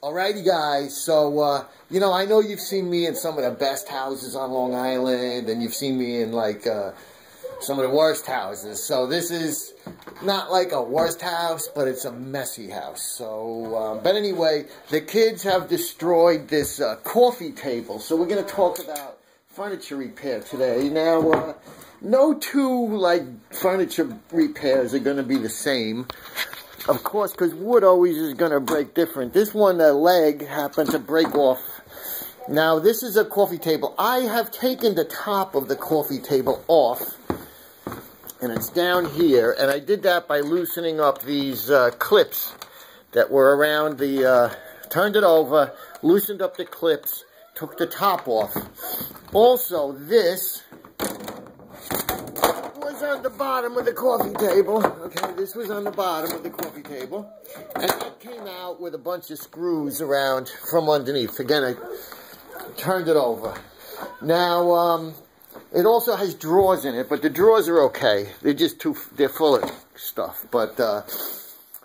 Alrighty guys, so, you know, I know you've seen me in some of the best houses on Long Island, and you've seen me in, like, some of the worst houses. So this is not like a worst house, but it's a messy house. So, but anyway, the kids have destroyed this coffee table, so we're going to talk about furniture repair today. Now, no two, like, furniture repairs are going to be the same. Of course, because wood always is going to break different. This one, the leg, happened to break off. Now, this is a coffee table. I have taken the top of the coffee table off, and it's down here. And I did that by loosening up these clips that were around the, turned it over, loosened up the clips, took the top off. Also, this was on the bottom of the coffee table. Okay, this was on the bottom of the coffee table. And that came out with a bunch of screws around from underneath. Again, I turned it over. Now, it also has drawers in it, but the drawers are okay. They're just they're full of stuff. But,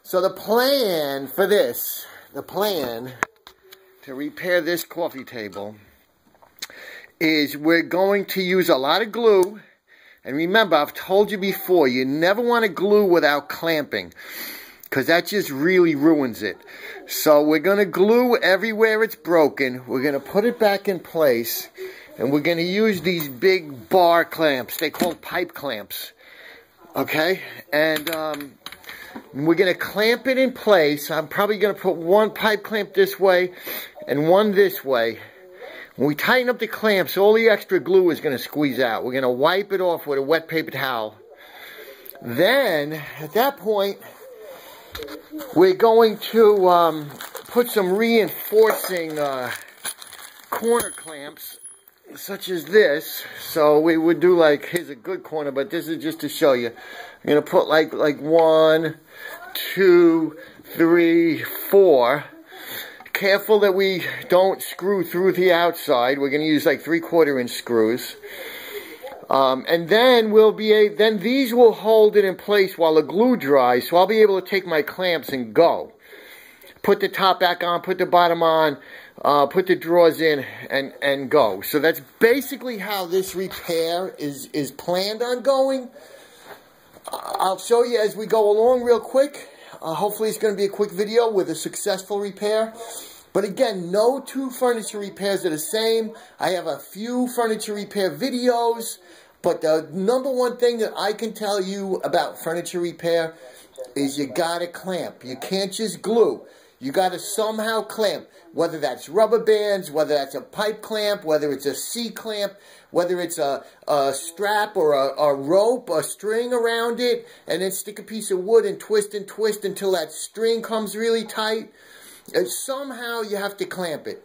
so the plan for this, the plan to repair this coffee table is we're going to use a lot of glue. And remember, I've told you before, you never want to glue without clamping, because that just really ruins it. So we're going to glue everywhere it's broken. We're going to put it back in place, and we're going to use these big bar clamps. They call pipe clamps, okay? And we're going to clamp it in place. I'm probably going to put one pipe clamp this way and one this way. When we tighten up the clamps, all the extra glue is going to squeeze out. We're going to wipe it off with a wet paper towel. Then, at that point, we're going to put some reinforcing corner clamps, such as this. So we would do like, here's a good corner, but this is just to show you. I'm going to put like 1, 2, 3, 4. Careful that we don't screw through the outside. We're going to use like 3/4 inch screws. And then then these will hold it in place while the glue dries. So I'll be able to take my clamps and go. Put the top back on, put the bottom on, put the drawers in, and go. So that's basically how this repair is planned on going. I'll show you as we go along real quick. Hopefully it's going to be a quick video with a successful repair. But again, no two furniture repairs are the same. I have a few furniture repair videos. But the number one thing that I can tell you about furniture repair is you got to clamp. You can't just glue. You got to somehow clamp. Whether that's rubber bands, whether that's a pipe clamp, whether it's a C-clamp, whether it's a strap or a rope, a string around it, and then stick a piece of wood and twist until that string comes really tight. And somehow you have to clamp it.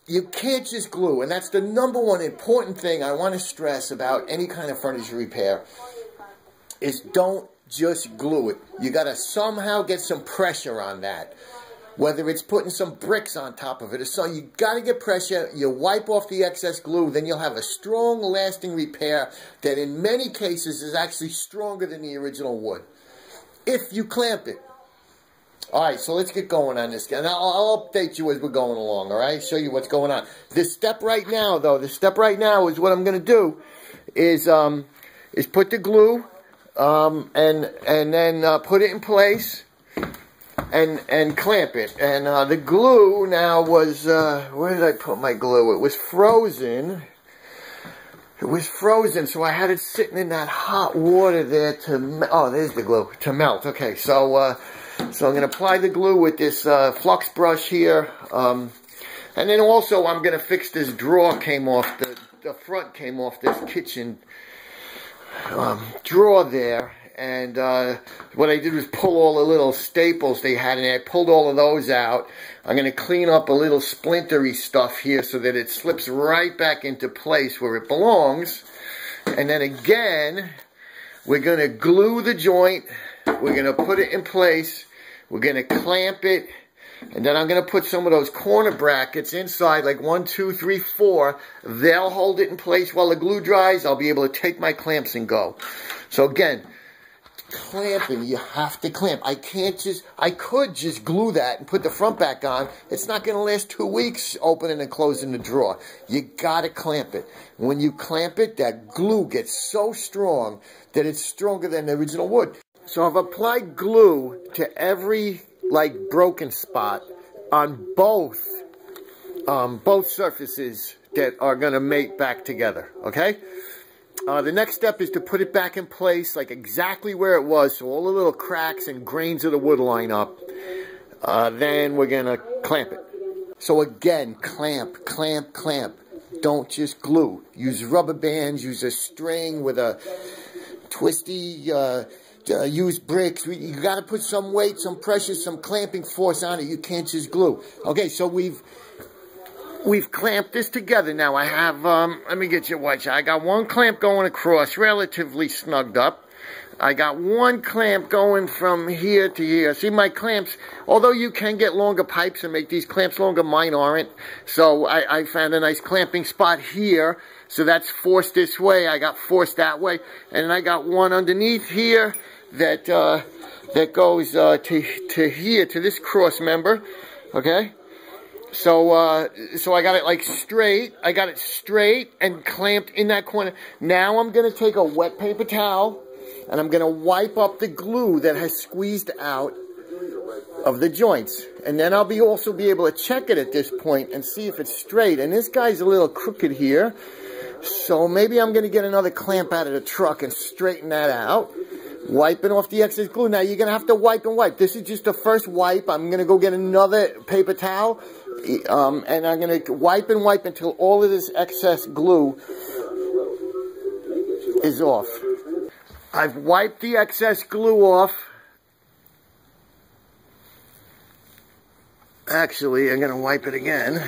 You can't just glue, and that's the number one important thing I want to stress about any kind of furniture repair, is don't just glue it. You got to somehow get some pressure on that. Whether it's putting some bricks on top of it or so, you got to get pressure. You wipe off the excess glue, then you'll have a strong, lasting repair that in many cases is actually stronger than the original wood, if you clamp it. Alright, so let's get going on this. And I'll update you as we're going along, alright? Show you what's going on. This step right now, though, is what I'm going to do is put the glue and then put it in place and clamp it. And the glue now was, where did I put my glue? It was frozen. It was frozen, so I had it sitting in that hot water there to, oh, there's the glue, to melt. Okay, so I'm going to apply the glue with this flux brush here. And then also I'm going to fix this drawer came off, the front came off this kitchen drawer there. And what I did was pull all the little staples they had in there. I pulled all of those out. I'm going to clean up a little splintery stuff here so that it slips right back into place where it belongs. And then again, we're going to glue the joint. We're going to put it in place. We're going to clamp it. And then I'm going to put some of those corner brackets inside, like 1, 2, 3, 4. They'll hold it in place while the glue dries. I'll be able to take my clamps and go. So again, clamping. You have to clamp. I could just glue that and put the front back on. It's not going to last 2 weeks opening and closing the drawer. You got to clamp it. When you clamp it, that glue gets so strong that it's stronger than the original wood. So I've applied glue to every, like, broken spot on both surfaces that are going to mate back together, okay? The next step is to put it back in place, like exactly where it was, so all the little cracks and grains of the wood line up. Then we're going to clamp it. So again, clamp, clamp, clamp. Don't just glue. Use rubber bands, use a string with a twisty, use bricks. You got to put some weight, some pressure, some clamping force on it. You can't just glue. Okay, so we've clamped this together. Now I have, let me get you a watch. I got one clamp going across, relatively snugged up. I got one clamp going from here to here. See, my clamps, although you can get longer pipes and make these clamps longer, mine aren't. So I found a nice clamping spot here. So that's forced this way. I got forced that way. And then I got one underneath here that goes to here, to this cross member. Okay? So I got it like straight. I got it straight and clamped in that corner. Now I'm going to take a wet paper towel and I'm going to wipe up the glue that has squeezed out of the joints. And then I'll also be able to check it at this point and see if it's straight. And this guy's a little crooked here. So maybe I'm going to get another clamp out of the truck and straighten that out. Wiping off the excess glue. Now you're going to have to wipe and wipe. This is just the first wipe. I'm going to go get another paper towel. And I'm going to wipe and wipe until all of this excess glue is off. I've wiped the excess glue off. Actually, I'm going to wipe it again.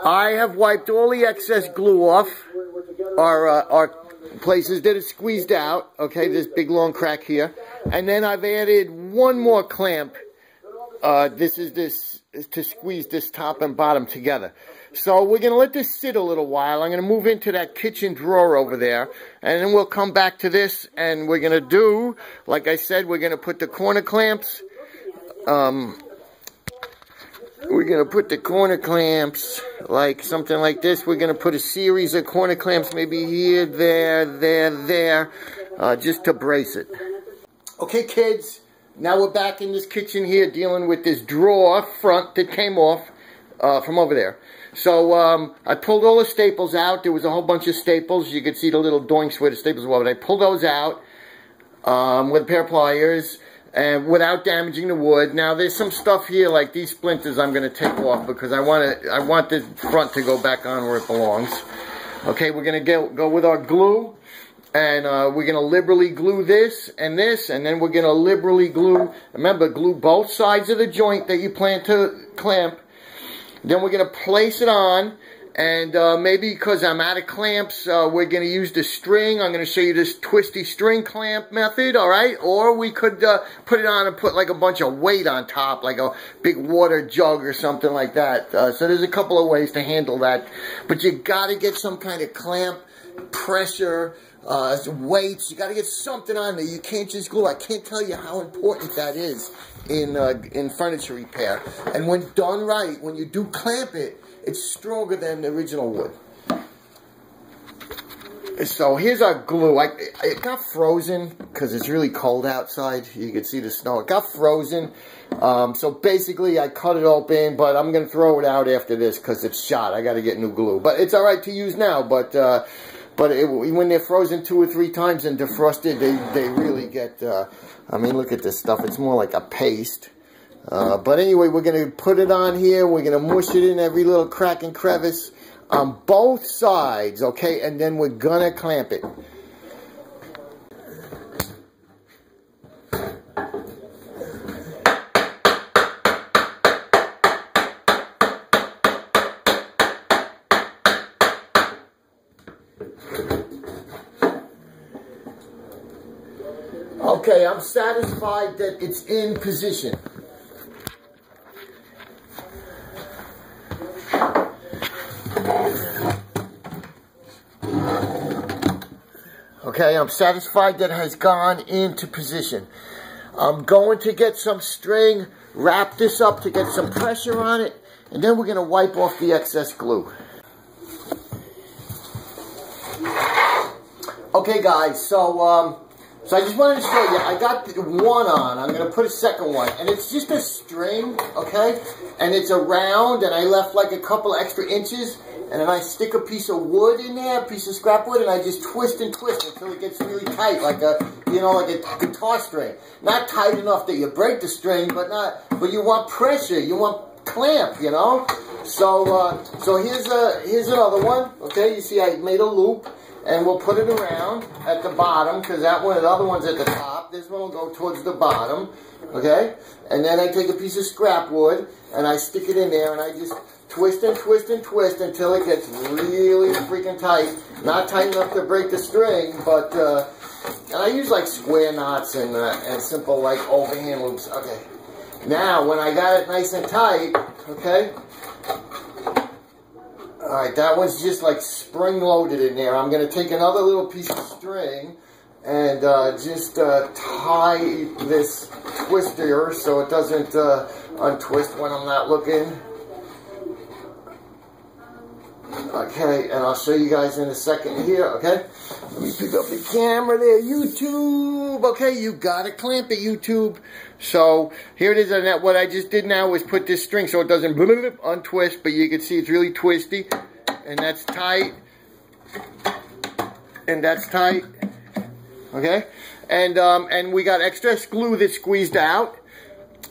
I have wiped all the excess glue off. Our places that is squeezed out. Okay, this big long crack here. And then I've added one more clamp. This is to squeeze this top and bottom together. So we're going to let this sit a little while. I'm going to move into that kitchen drawer over there. And then we'll come back to this. And we're going to do, like I said, we're going to put the corner clamps. We're going to put the corner clamps like something like this. We're going to put a series of corner clamps maybe here, there, just to brace it. Okay, kids, now we're back in this kitchen here dealing with this drawer front that came off from over there. So I pulled all the staples out. There was a whole bunch of staples. You could see the little doinks where the staples were. But I pulled those out with a pair of pliers. And without damaging the wood. Now there's some stuff here like these splinters I'm going to take off because I want the front to go back on where it belongs. Okay, we're going to go with our glue, and we're going to liberally glue this, and then we're going to liberally glue. Remember, glue both sides of the joint that you plan to clamp. Then we're going to place it on. And maybe because I'm out of clamps, we're going to use the string. I'm going to show you this twisty string clamp method, all right? Or we could put it on and put like a bunch of weight on top, like a big water jug or something like that. So there's a couple of ways to handle that. But you got to get some kind of clamp, pressure, weights. You got to get something on there. You can't just glue. I can't tell you how important that is in furniture repair. And when done right, when you do clamp it, it's stronger than the original wood. So here's our glue. It got frozen because it's really cold outside. You can see the snow. It got frozen. So basically I cut it open, but I'm going to throw it out after this because it's shot. I got to get new glue. But it's alright to use now. But when they're frozen 2 or 3 times and defrosted, they really get, I mean, look at this stuff. It's more like a paste. But anyway, we're going to put it on here. We're going to mush it in every little crack and crevice on both sides, okay? And then we're going to clamp it. Okay, I'm satisfied that it's in position. Okay, I'm satisfied that it has gone into position. I'm going to get some string, wrap this up to get some pressure on it, and then we're going to wipe off the excess glue. Okay guys, so I just wanted to show you, I got one on, I'm going to put a second one, and it's just a string, okay, and it's a round, and I left like a couple extra inches, and then I stick a piece of wood in there, a piece of scrap wood, and I just twist and twist until it gets really tight, like a, you know, like a guitar string. Not tight enough that you break the string, but you want pressure, you want clamp, you know. So here's another one. Okay, you see I made a loop, and we'll put it around at the bottom because that one, the other one's at the top. This one will go towards the bottom. Okay, and then I take a piece of scrap wood and I stick it in there, and I just twist and twist and twist until it gets really freaking tight. Not tight enough to break the string, but and I use like square knots and simple like overhand loops. Okay. Now when I got it nice and tight, okay. All right, that one's just like spring loaded in there. I'm gonna take another little piece of string and just tie this twister so it doesn't untwist when I'm not looking. Okay, and I'll show you guys in a second here, okay? Let me pick up the camera there, YouTube. Okay, you gotta clamp it, YouTube. So, here it is, and what I just did now was put this string so it doesn't untwist, but you can see it's really twisty. And that's tight. And that's tight. Okay? And we got extra glue that's squeezed out.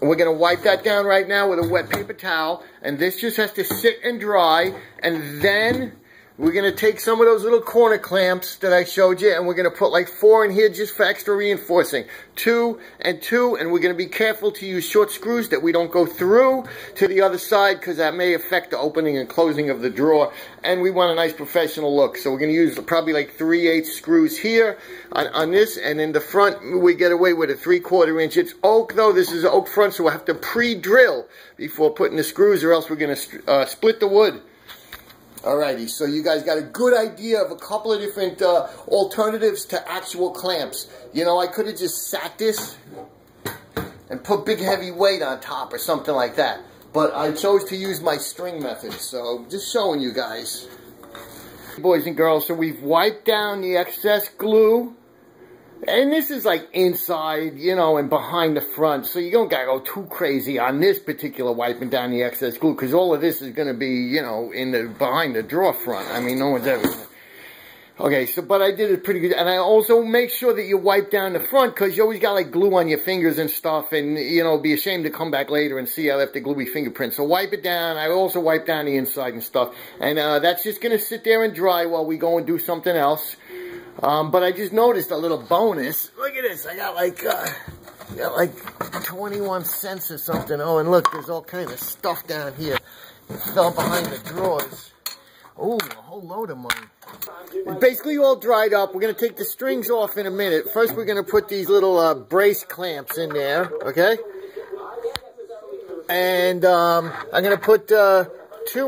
We're going to wipe that down right now with a wet paper towel. And this just has to sit and dry. And then we're going to take some of those little corner clamps that I showed you. And we're going to put like 4 in here just for extra reinforcing. 2 and 2. And we're going to be careful to use short screws that we don't go through to the other side, because that may affect the opening and closing of the drawer. And we want a nice professional look. So we're going to use probably like 3/8 screws here on this. And in the front, we get away with a 3/4 inch. It's oak though. This is oak front, so we'll have to pre-drill before putting the screws, or else we're going to split the wood. Alrighty, so you guys got a good idea of a couple of different alternatives to actual clamps. You know, I could have just sat this and put big heavy weight on top or something like that. But I chose to use my string method, so just showing you guys. Boys and girls, so we've wiped down the excess glue. And this is like inside, you know, and behind the front. So you don't got to go too crazy on this particular wiping down the excess glue, because all of this is going to be, you know, behind the drawer front. I mean, no one's ever... Okay, so, but I did it pretty good. And I also make sure that you wipe down the front, because you always got like glue on your fingers and stuff. And, you know, be ashamed to come back later and see I left the gluey fingerprint. So wipe it down. I also wipe down the inside and stuff. And that's just going to sit there and dry while we go and do something else. But I just noticed a little bonus. Look at this. I got like 21 cents or something. Oh, and look, there's all kinds of stuff down here. It fell behind the drawers. Oh, a whole load of money. It's basically all dried up. We're going to take the strings off in a minute. First, we're going to put these little brace clamps in there, okay? And I'm going to put 2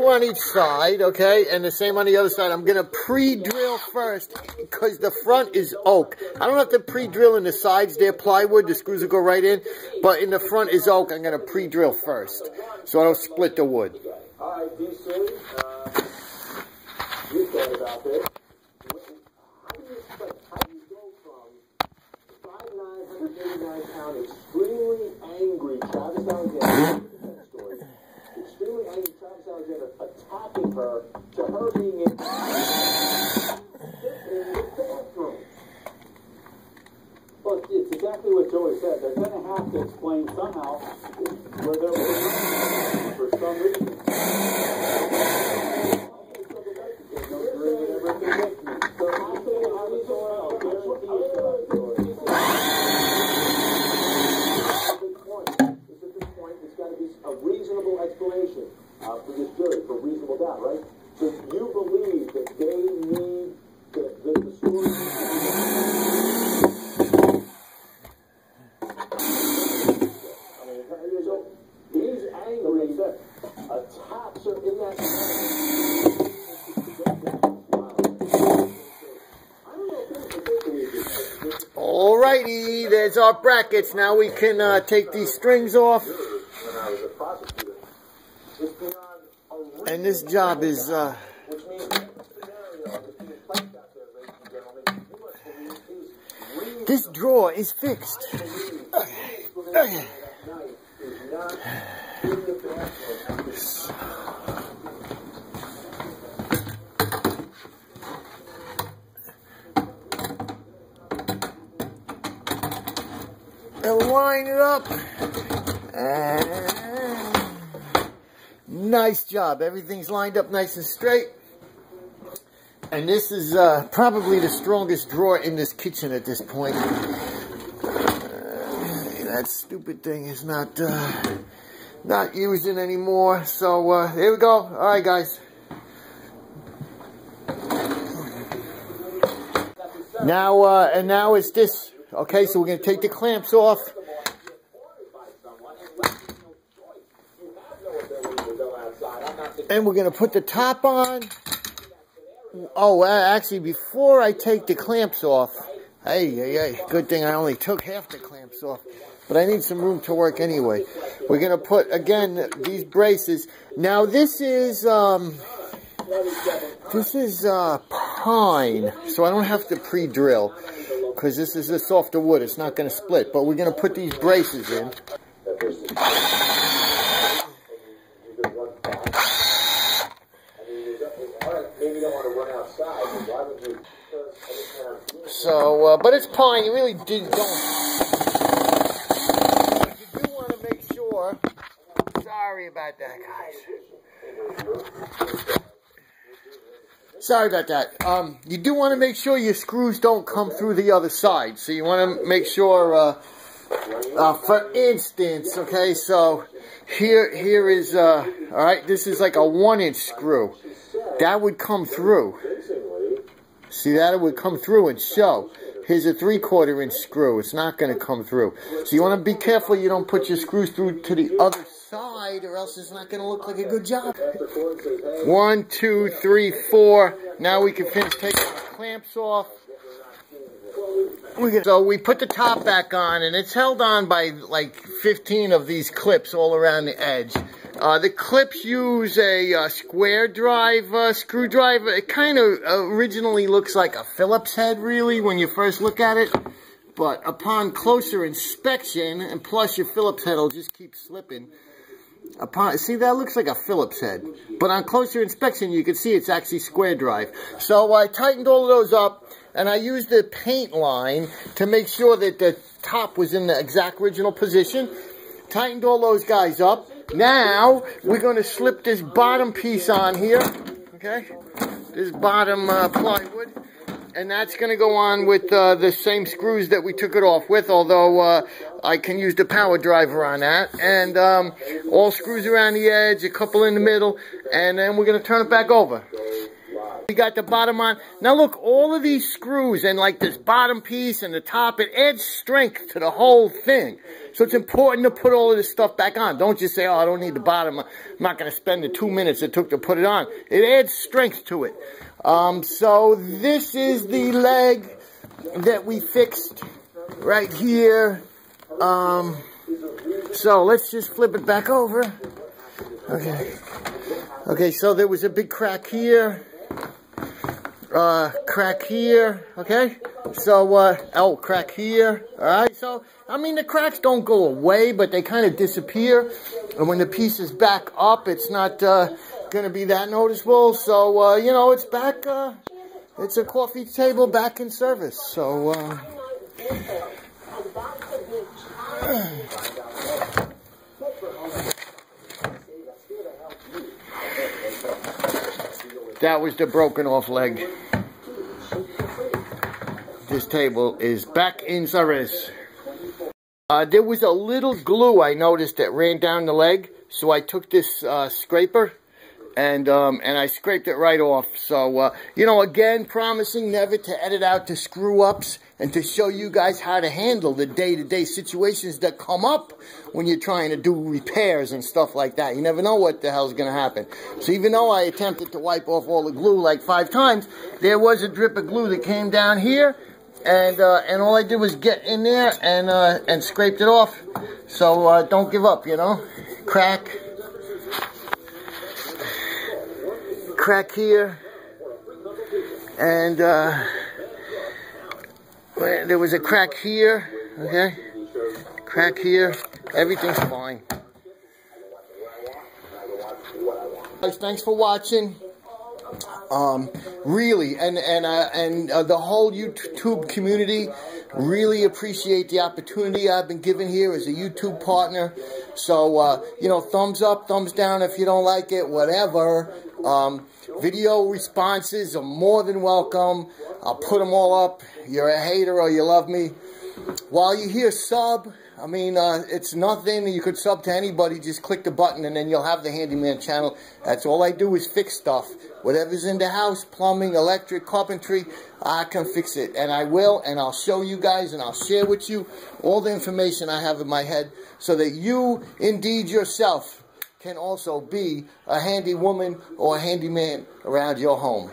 on each side, okay? And the same on the other side. I'm going to pre-drill first because the front is oak. I don't have to pre-drill in the sides. They're plywood. The screws will go right in. But in the front is oak. I'm going to pre-drill first so I don't split the wood. All right, DC, you thought about this. How do you go from 5'9", 189-pound, extremely angry Travis Alexander, extremely angry Travis Alexander attacking her, to her being in the bathroom? Well, it's exactly what Joey said. They're going to have to explain somehow where there was for some reason. Explanation for this jury, for reasonable doubt, right? So you believe that they need the story. Alrighty, there's our brackets. Now we can take these strings off. And this job is this drawer is fixed. And line it up. And nice job. Everything's lined up nice and straight. And this is probably the strongest drawer in this kitchen at this point. That stupid thing is not using anymore. So here we go. All right, guys. Now it's this. Okay, so we're gonna take the clamps off. And we're gonna put the top on. Oh, actually, before I take the clamps off, hey, good thing I only took half the clamps off, but I need some room to work anyway. We're going to put, again, these braces. Now, this is pine, so I don't have to pre-drill, because this is a softer wood. It's not going to split, but we're going to put these braces in. So, but it's pine. You really don't. You do want to make sure. Sorry about that, guys. Sorry about that. You do want to make sure your screws don't come through the other side. So you want to make sure. For instance, okay. So here is all right. This is like a 1-inch screw. That would come through. See that? It would come through and show. Here's a 3/4 inch screw. It's not going to come through. So you want to be careful you don't put your screws through to the other side, or else it's not going to look like a good job. 1, 2, 3, 4. Now we can finish taking the clamps off. So we put the top back on, and it's held on by like 15 of these clips all around the edge. The clips use a square drive screwdriver. It kind of originally looks like a Phillips head, really, when you first look at it. But upon closer inspection, and plus your Phillips head will just keep slipping. See, that looks like a Phillips head. But on closer inspection, you can see it's actually square drive. So I tightened all of those up, and I used the paint line to make sure that the top was in the exact original position. Tightened all those guys up. Now, we're going to slip this bottom piece on here, okay? This bottom plywood. And that's going to go on with the same screws that we took it off with, although I can use the power driver on that. And all screws around the edge, a couple in the middle, and then we're going to turn it back over. We got the bottom on. Now look, all of these screws and like this bottom piece and the top, it adds strength to the whole thing. So it's important to put all of this stuff back on. Don't just say, oh, I don't need the bottom. I'm not going to spend the 2 minutes it took to put it on. It adds strength to it. So this is the leg that we fixed right here. So let's just flip it back over. Okay. Okay, so there was a big crack here. Crack here, okay? So, crack here, alright? So, I mean, the cracks don't go away, but they kind of disappear. And when the piece is back up, it's not going to be that noticeable. So, you know, it's back, it's a coffee table back in service. So, that was the broken off leg. This table is back in service. There was a little glue I noticed that ran down the leg, so I took this scraper and I scraped it right off. So, you know, again, promising never to edit out the screw-ups and to show you guys how to handle the day-to-day situations that come up when you're trying to do repairs and stuff like that. You never know what the hell's going to happen. So even though I attempted to wipe off all the glue like 5 times, there was a drip of glue that came down here, and all I did was get in there and scraped it off. So don't give up, you know. Crack here, and there was a crack here, okay, crack here, everything's fine. Guys, thanks for watching. Really, and the whole YouTube community really appreciate the opportunity I've been given here as a YouTube partner. So, you know, thumbs up, thumbs down if you don't like it, whatever. Video responses are more than welcome. I'll put them all up. You're a hater or you love me. While you're here, sub. I mean, it's nothing. You could sub to anybody. Just click the button and then you'll have the Handyman channel. That's all I do is fix stuff. Whatever's in the house, plumbing, electric, carpentry, I can fix it. And I will, and I'll show you guys, and I'll share with you all the information I have in my head so that you, indeed yourself, can also be a handy woman or a handyman around your home.